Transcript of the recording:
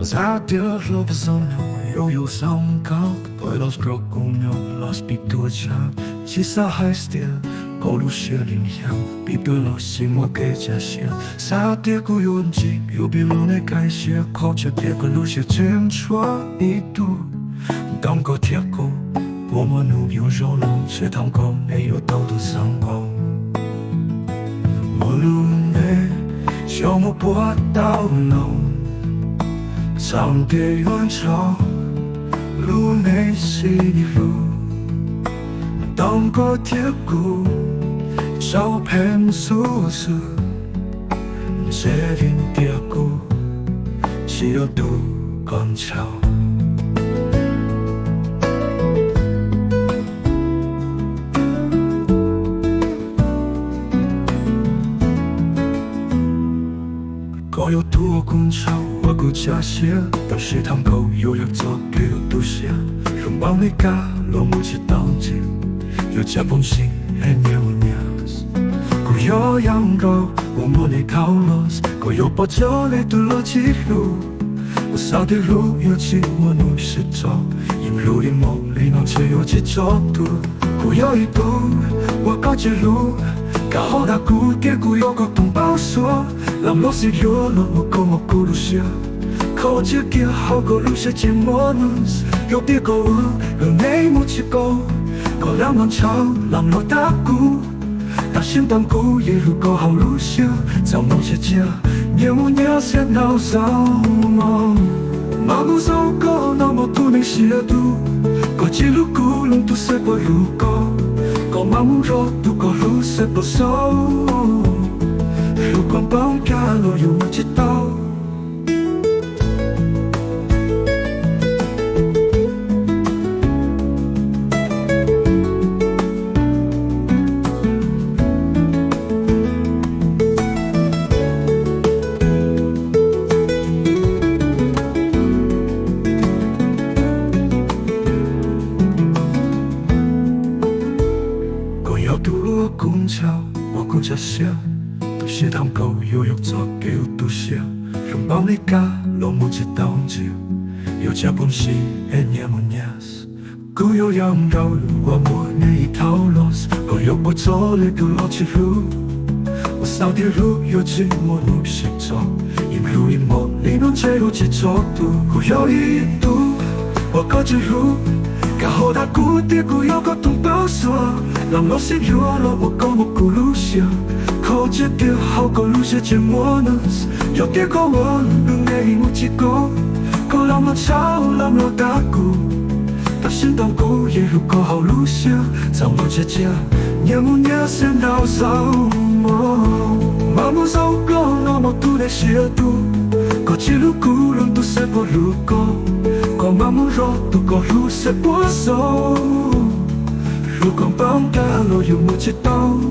Zatir lo bisogno, io sono un capo, poi lo scrocco lo spicco già, ci sa still, con l'uscire in hiang, più lo simo che già sia, zatir cu yunji, io bilone che sia, coce per quello sia centro, e tu,当个铁狗，我们努有肉龙，是堂口没有道德伤口，我路内，小木波到龙。长街远潮，路内是路，当个铁骨，小片素素，这边铁骨，是有渡港桥。高有渡港桥。我顾家些，但是堂口有要做给有都些，容帮你家落木起当街，有家本性还年无年，古有羊肉，我摸你讨论，古有包着你都落起路，我少的路有起我努是做，因路里梦里能只有几角度，古有一度我搞这路。搞好大古给古有个同胞说，让老师有了我跟我古路些，靠这个好个路些寂寞呢，有别个我让你没去过，搞让人潮让我大古，大心当古也如果好路些，找某些家，也无年些闹骚嘛，马路走过那么多年些度，搞记录古龙都是过路过。Kau mahu roh tu kau rusak besar Lukuan bang kalau you macam tahu公桥，我顾家些，都是堂口有要做给有都些，容帮你家落木只当街，有家本事也年无年，古有羊肉，我摸你一套路，我有不做的都落起路，我少的路有寂寞路是做，因路一摸你能只有几角度，我有一度，我搞这路。搞好大古的古有个同胞说，让老师有了我跟我古路些，靠这点好个路些寂寞呢，有点个我能给我几个，够让我吵，让我大古，大心当古也如果好路些，找我姐姐，年无年先到扫么，马路走过那么多的些度，搞记录古人都是不路过。Kau mamu roh tu kau rusak puasa Rukun bang kalau you macam tahu